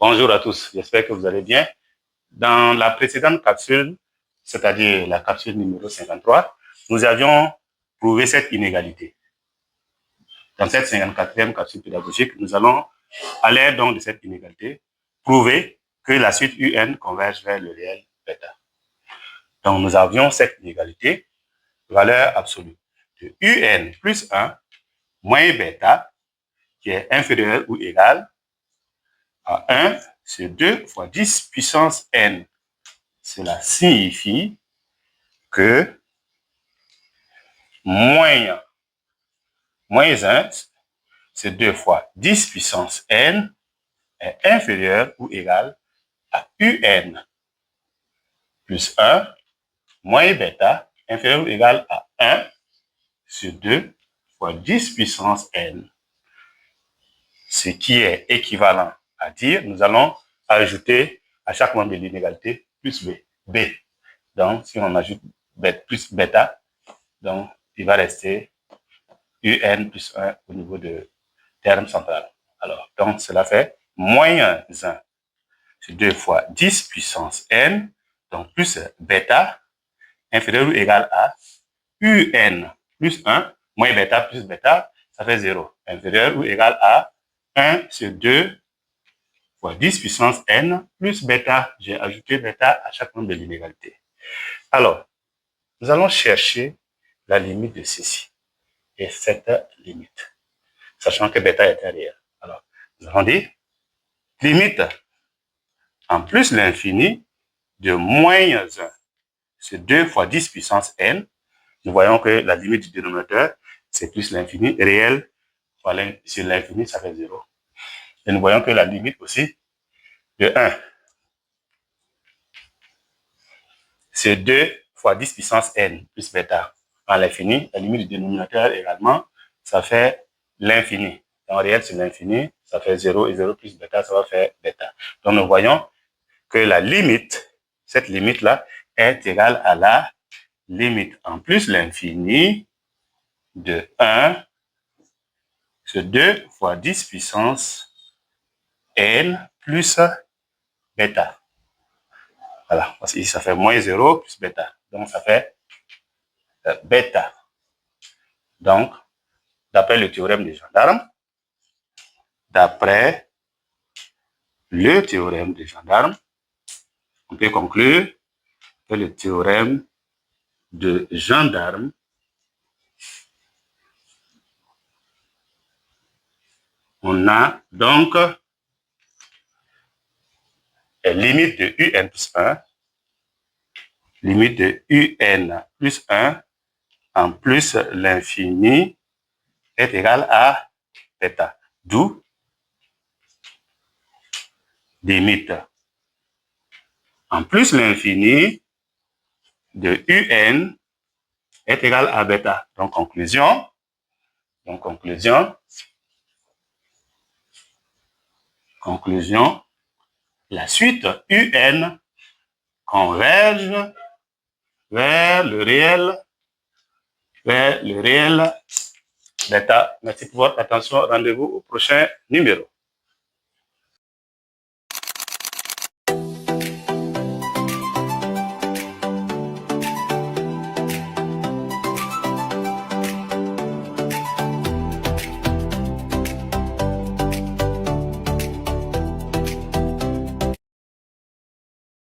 Bonjour à tous, j'espère que vous allez bien. Dans la précédente capsule, c'est-à-dire la capsule numéro 53, nous avions prouvé cette inégalité. Dans cette 54e capsule pédagogique, nous allons, à l'aide donc de cette inégalité, prouver que la suite UN converge vers le réel bêta. Donc nous avions cette inégalité, valeur absolue de UN plus 1 moins bêta, qui est inférieur ou égal à 1 sur 2 fois 10 puissance n. Cela signifie que moins 1, c'est 2 fois 10 puissance n est inférieur ou égal à UN plus 1 moins bêta inférieur ou égal à 1 sur 2 fois 10 puissance n. Ce qui est équivalent à dire, nous allons ajouter à chaque membre de l'inégalité plus b. B. Donc, si on ajoute plus bêta, donc il va rester UN plus 1 au niveau de terme central. Alors, donc cela fait moins 1 sur 2 fois 10 puissance n, donc plus bêta inférieur ou égal à UN plus 1 moins bêta plus bêta, ça fait 0. Inférieur ou égal à 1 sur 2 fois 10 puissance n plus bêta. J'ai ajouté bêta à chaque membre de l'inégalité. Alors, nous allons chercher la limite de ceci et cette limite, sachant que bêta est réel. Alors, nous allons dire limite en plus l'infini de moins 1 sur 2 fois 10 puissance n. Nous voyons que la limite du dénominateur, c'est plus l'infini. Réel sur l'infini, ça fait 0. Et nous voyons que la limite aussi de 1 sur 2 fois 10 puissance n plus bêta à l'infini, la limite du dénominateur également, ça fait l'infini. En réel, sur l'infini, ça fait 0 et 0 plus bêta, ça va faire bêta. Donc, nous voyons que la limite, cette limite-là, est égale à la limite en plus l'infini de 1 sur 2 fois 10 puissance n plus bêta. Voilà, parce que ici, ça fait moins 0 plus bêta. Donc, ça fait bêta. Donc, d'après le théorème des gendarmes, on peut conclure que le théorème de gendarme on a donc limite de UN plus 1, limite de UN plus 1 en plus l'infini est égal à bêta. D'où limite en plus l'infini de UN est égal à bêta. Donc, conclusion, la suite UN converge vers le réel bêta. Merci pour votre attention. Rendez-vous au prochain numéro.